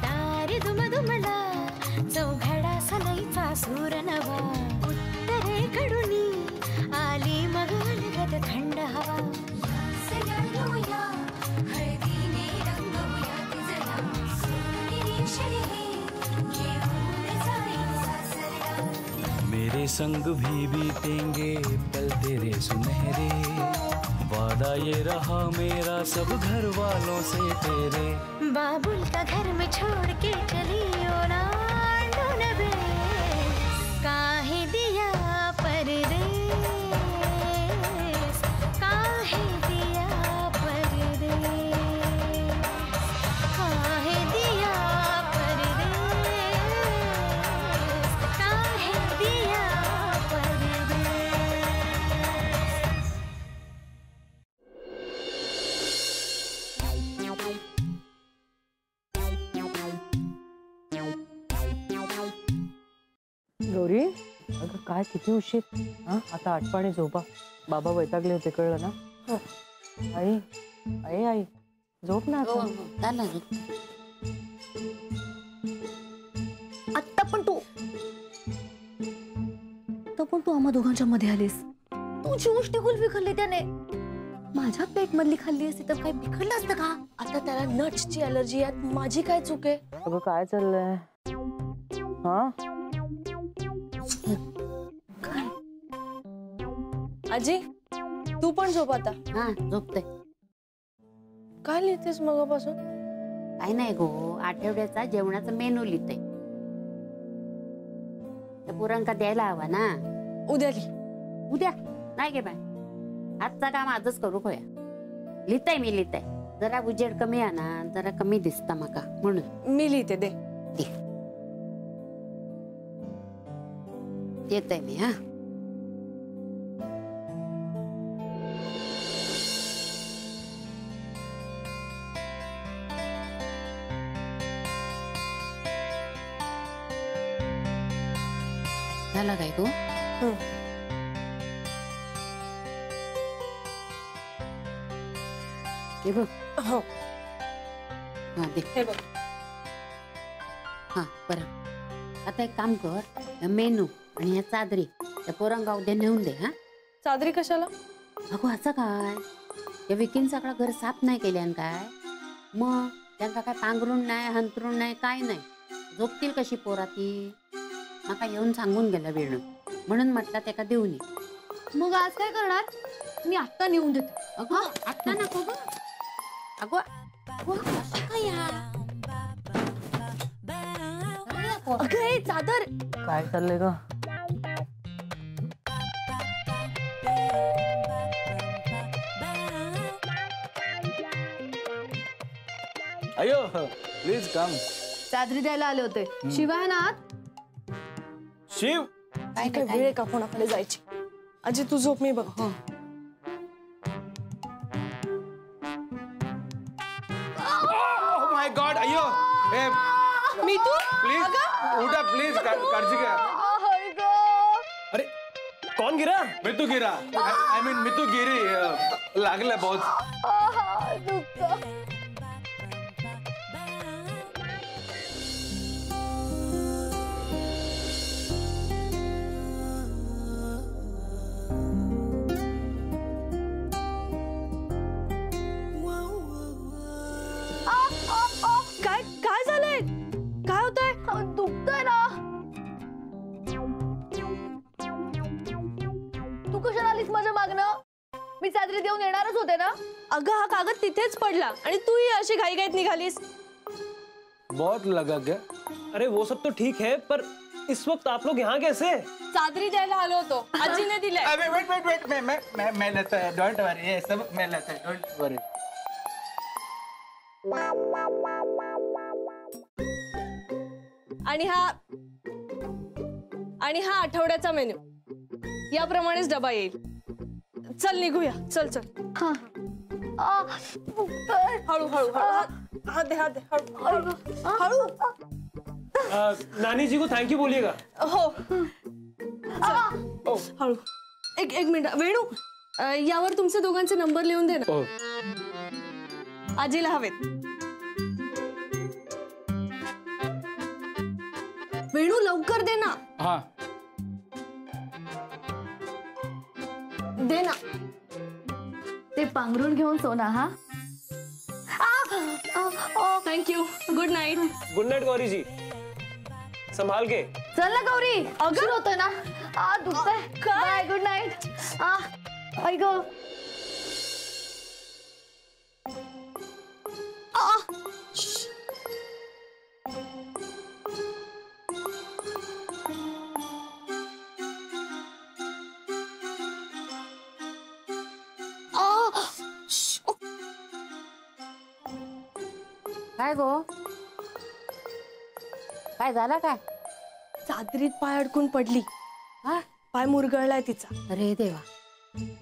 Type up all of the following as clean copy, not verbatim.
दारी दुमदुमला चौघडा सलाईचा सूर नवा उत्तरेकडून आली मग अलगद थंड हवा मेरे संग भी बीतेंगे पल तेरे सुनहरे, वादा ये रहा मेरा सब घर वालों से तेरे। बाबुल का घर में छोड़ के चली ओ ना ढूंढबे, काहे दिया परदेस, काहे दिया परदेस, काहे दिया परदेस, काहे दिया परदेस। गौरी, अगं काय किती उशीर. हा आता आठवणी झोपा. बाबा वैतागले होते कळलं ना. आई आई आई झोप ना आता. आता पण तू आम्हा दोघांच्या मध्ये आलीस. तुझी उष्टी कुल्फी खाल्ली त्याने, माझ्या पेट मधली खाल्ली असती तर काही बिघडलं असतं का? आता त्याला नट्सची अलर्जी आहे, माझी काय चूक आहे? अगं काय चाललंय? हा आजी तू पण झोप आता. हा झोपते. काय लिहितेस मगापासून? काय नाही गो, आठवड्याचा जेवणाचा मेनू लिहिते. पुरणका द्यायला हवा ना. उद्या लिही. उद्या नाही गे बाय, आजचा काम आजच करू खोया. लिहिताय मी लिहिताय. जरा उजेड कमी आहे ना, जरा कमी दिसता मका म्हणून मी लिहिते. दे देते मी. हा झाला काय गो? हे बघ. हो हा दे. हे बघ. हा बरं, आता एक काम कर, मेनू आणि ह्या चादरी त्या पोरांगा उद्या नेऊन दे. हा चादरी कशाला? अगो असं काय, या विकीन सगळं घर साफ नाही केल्यान काय, मग त्यांना काय पांघरून नाही, हंतरून नाही, काय नाही, झोपतील कशी पोरा ती? माका येऊन सांगून गेला वेणू, म्हणून म्हटलं त्याका देऊन ये. मग आज काय करणार? मी आत्ता नेऊन देते. अगो आत्ता नको ग. अगो असं काय या? अगं हे चादर. काय चाललंय ग? अयो प्लीज कम. चादरी द्यायला आले होते. शिवाय ना आत. शिव काय काय वेळ का कोणाकडे जायची. आजी तू झोप, मी बघ. Oh my God. अयो ए मी तू प्लीज उठा प्लीज. काळजी घ्या. अरे कौन गिरा? मितू गिरा. आई मीन मितू गिरी. लागलं बहुत. काय काय झालंय? काय होतंय? दुखतंय ना. तू कशाला आलीस माझ्या मागणं? मी चादरी देऊन येणारच होते ना. अगं हा कागद तिथेच पडला आणि तूही अशी घाईघाईत निघालीस. बहुत लगा क्या? अरे वो सब तो ठीक है, पर इस वक्त आप लोग यहाँ कैसे? चादरी द्यायला आलो होतो, आजीने दिलाय. वेट मैं लेता है. डोंट वरी. ये सब मैं लेता है. डोंट वरी. आणि हा आठवड्याचा मेन्यू. याप्रमाणेच डबा येईल. चल निघूया. चल चल. हळू हळू हात दे हळू. नानी जी को थैंक यू बोलिएगा. हो हळू. एक मिनिट वेणू, यावर तुमचे दोघांचे नंबर लिहून दे ना. आजीला हवेत. वेणू लवकर दे ना. हा दे ना. ते पांघरून घेऊन सोना. हा thank you. Good night. Good night Gauri ji, संभाल के. चल ना गौरी, अगं होतोय ना. दुखतंय. बाय. Good night. ऐक गं. काय गो, काय झालं काय? चादरीत पाय अडकून पडली. हा पाय मुरगळलाय तिचा. अरे देवा.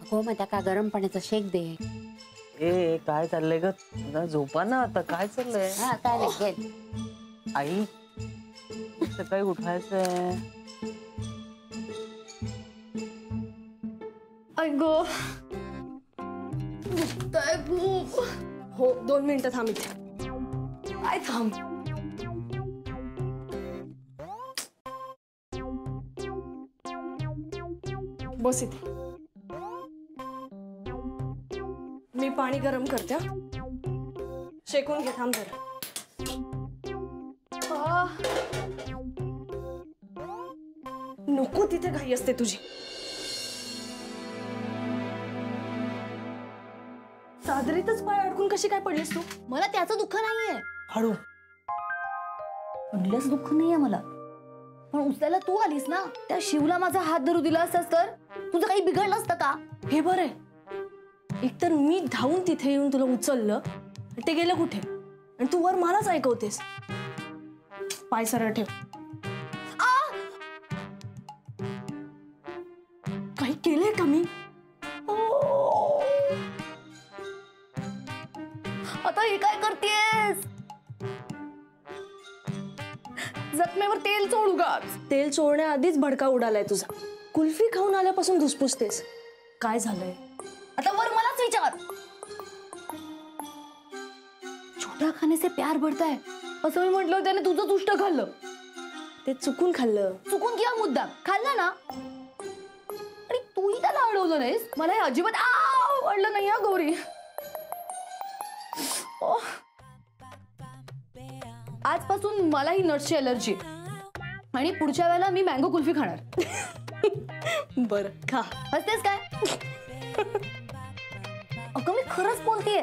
अगो मग त्या गरम पाण्याचा शेक दे. ए काय चाललंय ग? झोपा ना आता. काय चाललंय? हा काय लागेल. आई सकाळी उठायचंय. ऐक गो. दुखतंय खूप. हो 2 मिनिटं थांब इथे. काय थांब. बस इथे. मी पाणी गरम करते. शेकून घे. थांब जरा. नको तिथे घाई असते तुझी. चादरीतच पाय अडकून कशी काय पडलीस तू? मला त्याचं दुःख नाहीये. हळू. पडल्यास दुःख नाहीये मला, पण उचलायला तू आलीस ना. त्या शिवला माझा हात धरू दिला असतास तर तुझं काही बिघडलं असतं का? हे बरं आहे. एकतर मी धावून तिथे येऊन तुला उचललं, ते गेलं कुठे, आणि तू वर मलाच ऐकवतेस. पाय सरळ ठेव. काही केलंय का मी? आता हे काय करतेस? जखमेवर तेल चोळू का? तेल चोळण्याआधीच भडका उडालाय तुझा. कुल्फी खाऊन आल्यापासून धुसफुसतेस. काय झालंय? आता वर मलाच विचार. छोटा खाने से प्यार बढ़ता है असं मी म्हटलं, त्याने तुझंच उष्ट खाल्लं. ते चुकून खाल्लं. चुकून किंवा मुद्दाम खाल्लं ना. आणि तूही त्याला अडवलं नाहीस. मला हे अजिबात आवडलं नाही. गौरी, आजपासून मला ही नट्सची अलर्जी, आणि पुढच्या वेळेला मी मँगो कुल्फी खाणार. बरं खा. हसतेस काय? अगं मी खरंच बोलतेय.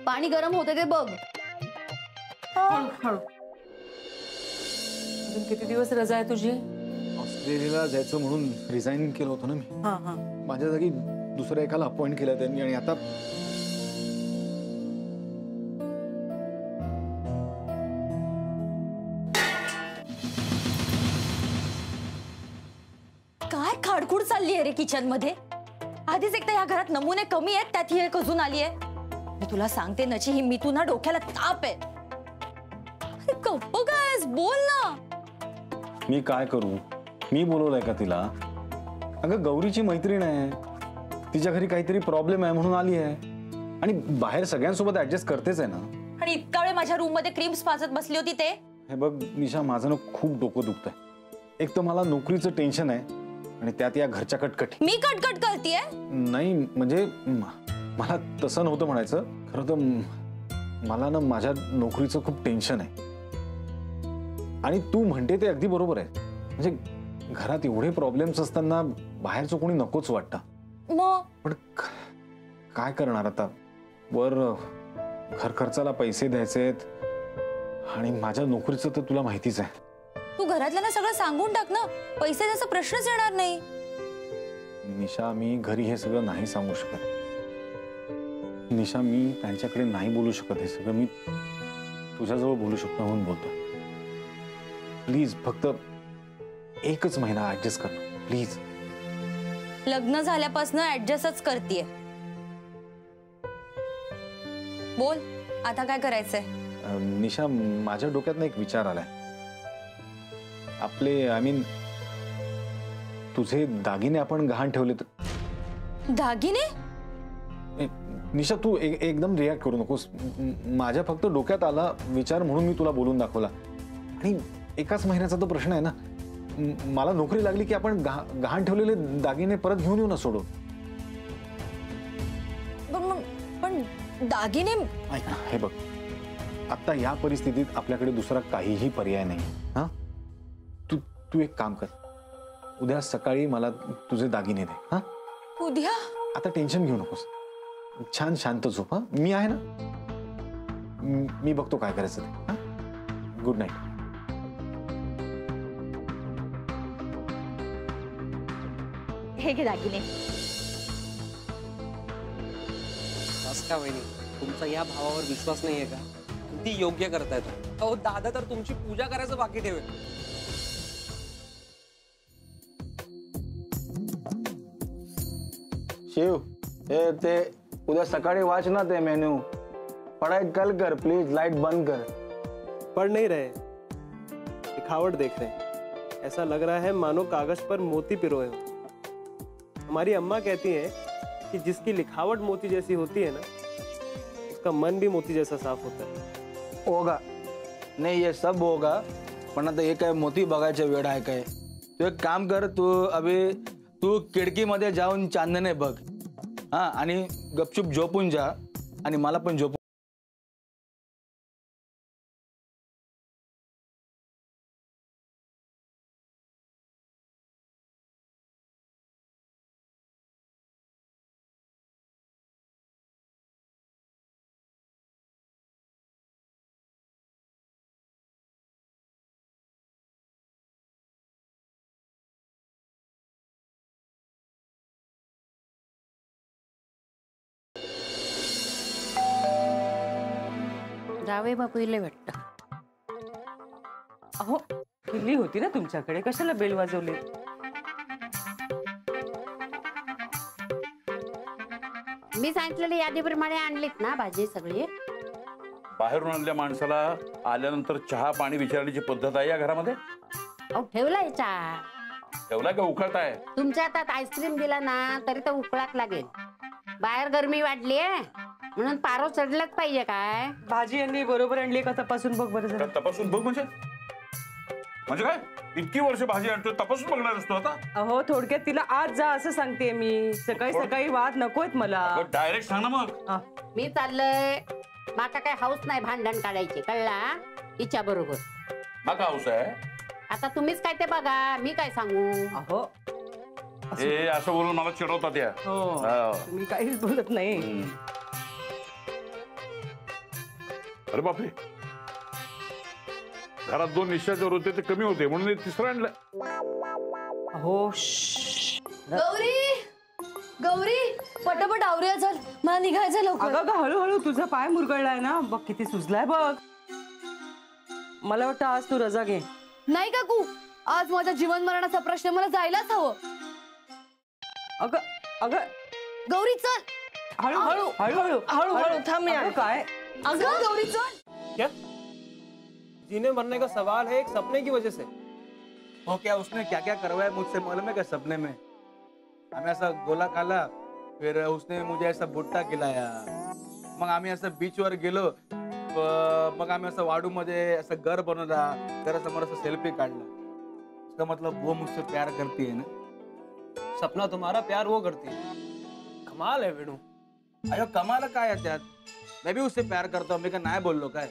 पाणी गरम होते ते बघ. अजून किती दिवस रजा आहे तुझी? ऑस्ट्रेलियाला जायचं म्हणून रिझाईन केलं होतं ना मी. माझ्या जागी दुसऱ्या एकाला अपॉइंट केलं त्यांनी, आणि आता काय खाडखुड चालली आहे रे किचन मध्ये. आधीच एक तर या घरात नमुने कमी आहेत, त्यात ही एक अजून आली आहे. मी तुला सांगते नची, ही मी तुला डोक्याला ताप आहे. गप्प काय बोल ना. मी काय करू? मी बोलवलंय का तिला? अगं गौरीची मैत्रीण आहे, तिच्या घरी काहीतरी प्रॉब्लेम आहे म्हणून आली आहे, आणि बाहेर सगळ्यांसोबत ऍडजस्ट करतेच आहे ना. आणि इतका वेळ माझ्या रूम मध्ये क्रीम्स पाजत बसली होती ते. हे बघ निशा, माझं ना खूप डोकं दुखतंय. एक तर मला नोकरीचं टेन्शन आहे, आणि त्यात या घरच्या कटकटी. मी कटकट करतेय? नाही म्हणजे मला तसं नव्हतं म्हणायचं. खरं तर मला ना माझ्या नोकरीचं खूप टेन्शन आहे, आणि तू म्हणते ते अगदी बरोबर आहे. म्हणजे घरात एवढे प्रॉब्लेम्स असताना बाहेरचं कोणी नकोच वाटतं. मग पण काय करणार आता? वर घर खर्चाला पैसे द्यायचेत, आणि माझ्या नोकरीचं तर तुला माहितीच आहे. तू घरातल्यांना सगळं सांगून टाक ना. पैसे द्यायचा प्रश्नच येणार नाही. निशा, मी घरी हे सगळं नाही सांगू शकत. निशा, मी त्यांच्याकडे नाही बोलू शकत. हे सगळं मी तुझ्याजवळ बोलू शकतो म्हणून बोलतो. प्लीज फक्त एकच महिना ऍडजस्ट कर प्लीज. लग्न झाल्यापासून ऍडजस्टच करतेय. बोल आता काय करायचंय? निशा, माझ्या डोक्यात एक विचार आलाय. आपले तुझे दागिने आपण गहाण ठेवले तर. दागिने? निशा, तू एकदम रिॲक्ट करू नकोस. माझ्या फक्त डोक्यात आला विचार म्हणून मी तुला बोलून दाखवला. आणि एकाच महिन्याचा तो प्रश्न आहे ना. मला नोकरी लागली की आपण गहाण ठेवलेले दागिने परत घेऊन येऊ ना सोडू. पण दागिने ऐक ना, हे बघ, आता या परिस्थितीत आपल्याकडे दुसरा काहीही पर्याय नाही. हा, तू एक काम कर, उद्या सकाळी मला तुझे दागिने दे. हा, उद्या? आता टेन्शन घेऊ नकोस, छान शांत झोप. हा, मी आहे ना, मी बघतो काय करायचं ते. हा, गुड नाईट. हे घे दागिने. बस का वहिनी, तुमचा या भावावर विश्वास नाहीये का? किती योग्य करतायत. अहो दादा तर तुमची पूजा करायचं बाकी ठेवेल. शिव, ते उद्या सकाळी वाच ना ते मेन्यू. पढ़ाई कल कर प्लीज, लाइट बंद कर. पढ़ नहीं रहे, दिखावट देख रहे हैं. ऐसा लग रहा है मानो कागज पर मोती पिरोए हो. हमारी अम्मा कहती है कि जिसकी लिखावट मोती जैसी होती है ना, उसका मन भी मोती जैसा साफ होता है. होगा नहीं, ये सब होगा, पण आता हे काय मोती बघायचा वेळ आहे काय? तू एक काम कर, तू खिडकीमध्ये जाऊन चांदणे बघ. हा, आणि गपचूप झोपून जा, आणि मला पण झोप. जावे बापू इले वाटतं. अहो, किल्ली होती ना तुमच्याकडे, कशाला बेल वाजवली? मी सांगितलेल्या यादीप्रमाणे आणलीत ना भाजी सगळी? बाहेरून आणल्या माणसाला आल्यानंतर चहा पाणी विचारण्याची पद्धत आहे या घरामध्ये? अहो ठेवलाय चहा. ठेवला का उकळताय? तुमच्या हातात आईस्क्रीम दिला ना तरी तर उकळात लागेल. बाहेर गरमी वाढली म्हणून पारो चढलाच पाहिजे काय? भाजी यांनी बरोबर आणली का तपासून बघ बरं जरा. तपासून बघ म्हणजे काय? इतकी वर्ष भाजी आणतो, तपासून बघणार असतो आता? अहो, थोडक्यात तिला आज जा असं सांगते मी. सकाळी सकाळी वाद नकोत मला. डायरेक्ट सांग ना मग. मी चाललंय, माका काय हाऊस नाही भांडण काढायची, कळला? हिच्या बरोबर. माका हाऊस आहे? आता तुम्हीच काय ते बघा, मी काय सांगू? अहो, हे असं बोलून मला चिडवतात या. तुम्ही काहीच बोलत नाही. अरे बापरे, घरात 2 निश्चयावर होते ते कमी होते म्हणून तिसरं आणलं. हो, गौरी गौरी पटापट आवरूया, चल मला निघायचं लवकर. अगं हळूहळू, तुझा पाय मुरगळलाय ना, बघ किती सुजलाय बघ. मला वाटतं आज तू रजा घे. नाही काकू, आज माझ्या जीवन मरणाचा प्रश्न, मला जायलाच हवं. अगं अगं गौरी चल. हळूहळू हळूहळू हळूहळू थांब यार. काय? अगं गौरी चल. क्या जीने मरने का सवाल है एक सपने की वजह से? हो, क्या उसने क्या क्या करवाया मुझसे मालूम है क्या? सपने में हमें ऐसा गोला खाला, फिर उसने मुझे ऐसा भुट्टा खिलाया, मग आम्ही असं बीचवर गेलो, मग आम्ही असं वाडू मध्ये असं घर बनवला, घरासमोर असं सेल्फी काढला. इसका मतलब वो मुझसे प्यार करती है ना? सपना तुम्हारा, प्यार वो करती है. कमाल है वेणू. अयो कमाल काय आहे त्यात? मैं भी उससे प्यार करता हूँ, मी का नाही बोललो काय?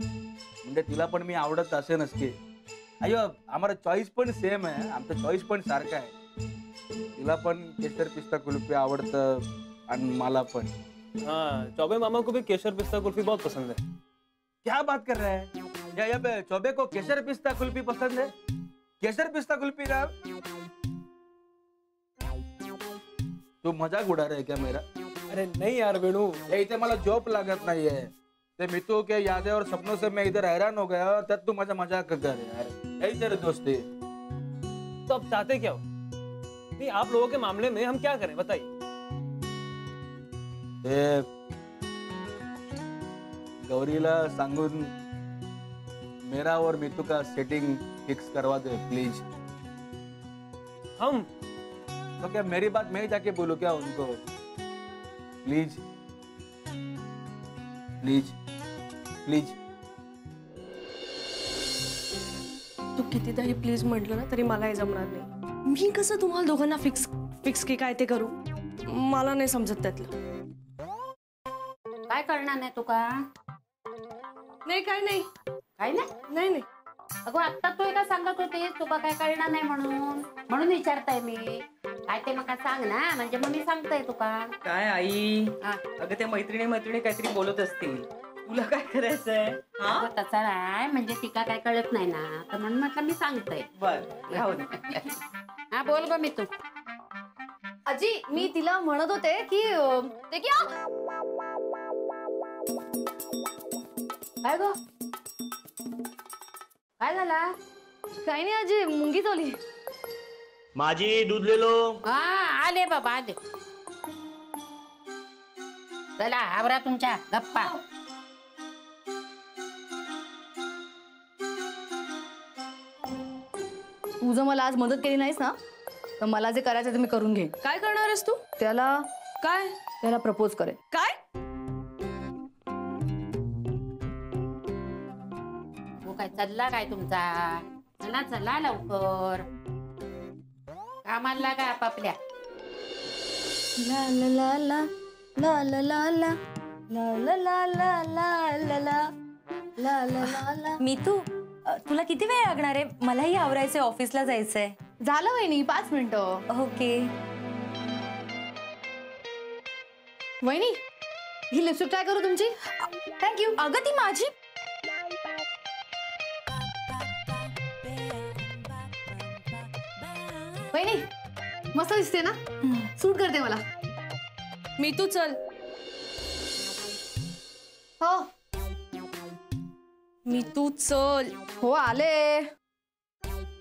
म्हणजे तिला पण मी आवडत असेनच की. अयो हमारा चॉईस पण सेम आहे, आमचा चॉईस पण सारखा आहे. तिला पण केसर पिस्ता कुल्फी आवडतं आणि मला पण. हाँ, चौबे मामा को भी केसर पिस्ता कुल्फी बहुत पसंद है. क्या बात कर रहे हैं? या चौबे को केसर पिस्ता कुल्फी पसंद है? केसर पिस्ता कुल्फी का तू मजाक उड़ा रहे क्या मेरा? अरे नहीं यार वेणू, इथे मला जॉब लागत नाहीये. ते मितू के यादें और सपनों से मैं इधर हैरान हो गया, तब तू मजा मजाक कर यार. यही तेरे दोस्ती. तो अब चाहते क्या हो? नहीं, आप लोगों के मामले में हम क्या करें बताइए. गौरीला सांगून मेरा और मितू का सेटिंग फिक्स करवा दे प्लीज. हम तो क्या मेरी बात मैं ही जाके बोलूं क्या उनको? Please please please. तू कितीदाही प्लीज म्हटलं ना तरी मला हे जमणार नाही. मी कसं तुम्हाला दोघांना फिक्स की काय ते करू, मला नाही समजत त्यातलं. काय करणार नाही तू का? नाही काय नाही काय नाही नाही नाही. अगं आता तू एका सांगत होते तुका काय कळणार नाही म्हणून विचारताय मी. काय ते मका सांग ना, म्हणजे मग मी सांगताय तुका. काय आई, हा. अगं त्या मैत्रिणी काहीतरी बोलत असतील, तुला काय करायचंय? अगं तसं नाही, म्हणजे तिका काय कळत नाही ना, तर म्हणून म्हटलं मी सांगतोय. बर राहू दे. हा बोल ग मी तू. आजी मी तिला म्हणत होते की ते क्या काय ग काय झाला? काही नाही आजी, मुंगी चावली. माझी दूध ले लो. हा आले बाबा आले. चला आवरा तुमच्या गप्पा. तू जर मला आज मदत केली नाहीस ना तर मला जे करायचं ते मी करून घेईन. काय करणार आहेस तू? त्याला काय प्रपोज करेन. काय? हो काय चालला काय तुमचा? चला चला लवकर कामाला लागा आपापल्या. ला ला ला ला ला ला ला ला ला ला ला ला ला ला ला ला ला ला. मी तुला किती वेळ लागणार आहे? मलाही आवरायचंय, ऑफिसला जायचंय. झालं वहिनी 5 मिनिटं. ओके. वहिनी ही लिपस्टिक ट्राय करू तुमची? थँक्यू. अगं ती माझी. वहिनी मस्त दिसते ना, सूट करते मला. मी तू चल. हो मी तू चल. हो आले.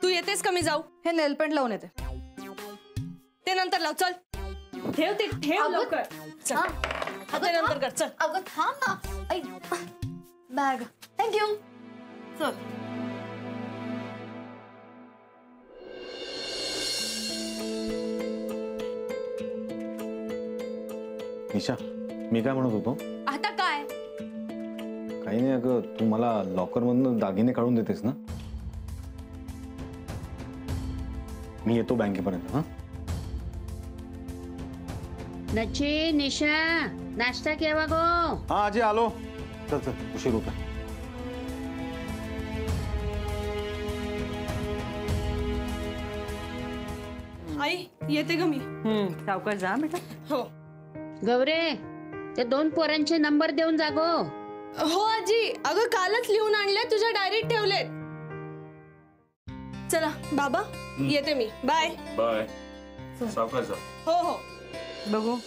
तू येतेस का मी जाऊ? हे नेल पेंट लावून येते. ते नंतर लाव. चल ठेव ते ठेव लवकर. चल ते नंतर कर. चल अगं थांब ना. बॅग. थँक्यू. चल. निशा, मी काय म्हणत होतो? आता काय? काही नाही अगं, तू मला लॉकर मधून दागिने काढून देतेस ना? मी येतो बँकेपर्यंत. हा नची निशा नाश्ता केव्हा गो? हा आजी आलो. चल चल उशीर होता. आई येते ग मी. सावकाश जा बेटा. हो गौरे ते 2 पोरांचे नंबर देऊन जागो. हो आजी, अगं कालच लिहून आणले, तुझ्या डायरीत ठेवलेत. चला बाबा येते मी. Bye bye. सावकाश जा. हो हो. बघू.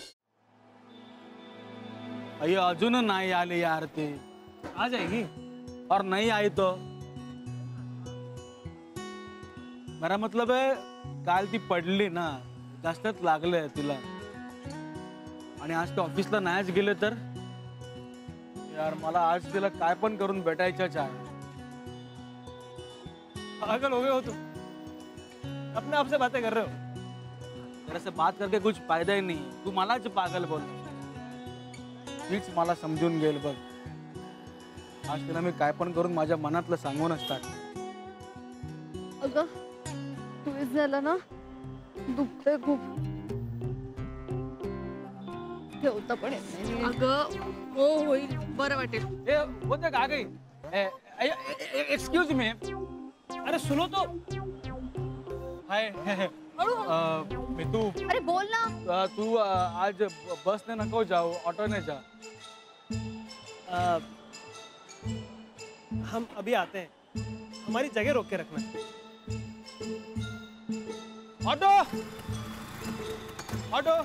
अय्यो अजून नाही आले यार ते. आ जाएगी और नहीं आई तो मेरा मतलब है काल ती पडली ना, जास्तच लागलंय तिला. आणि आज ते ऑफिसला नाहीच गेले तर यार मला आज तिला काय पण करून भेटायचंच आहे. पागल हो गए हो तुम, अपने आप से बातें कर रहे हो. जरा से बात करके कुछ फायदा ही नहीं. तू मलाच पागल बोल. हीच मला समजून गेल बघ. आज तिला मी काय पण करून माझ्या मनातलं सांगून असतात. अगं ट्विस्ट झालं ना, दुखते खूप. ठेवता पण येत नाही. अगं हो होईल, बरं वाटेल. ए होते का गई? Excuse me. अरे सुनो तो. हाय मितू. अरे बोल ना. तू आज बस ने नको जाओ, ऑटो ने जा. हम अभी आते हैं, हमारी जगह रोक के रखना. Auto auto.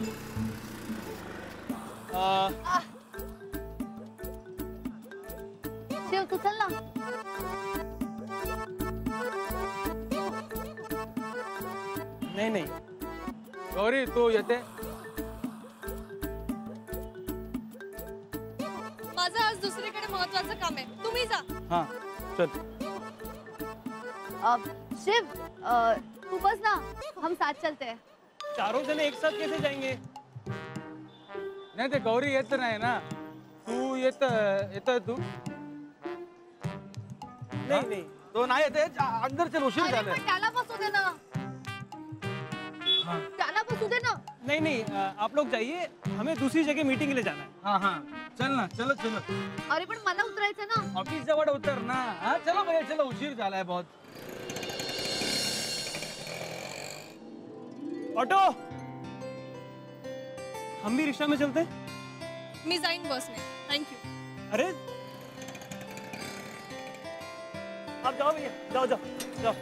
शिव तू चल ना. नहीं नहीं गौरी तू येते. माझं आज दुसरीकडे महत्वाचं काम आहे, तुम्ही जा. हाँ चल. शिव तू बस ना, हम साथ चलते हैं. चारों जने एक साथ कैसे जाएंगे? नाही ते गौरी येत नाही ना. तू येत तू. नहीं नहीं तो नाही येते अंदर चल उशीर अरे झालाय पण त्याला बसू दे ना. त्याला बसू दे ना. नहीं नहीं आप लोग जाइए, हमें दूसरी जगह मीटिंग के लिए जाना है. हाँ हाँ चल ना चलो चलो अरे पण मला उतरायचं ना. ऑफिस जवळ उतर ना. हाँ चलो भैया चलो उशीर झालाय बहुत. ऑटो, हम भी रिक्शा में चलते हैं. मी जाईन बसने. थँक्यू. अरे आप जाओ भैया, जाओ जाओ जाओ.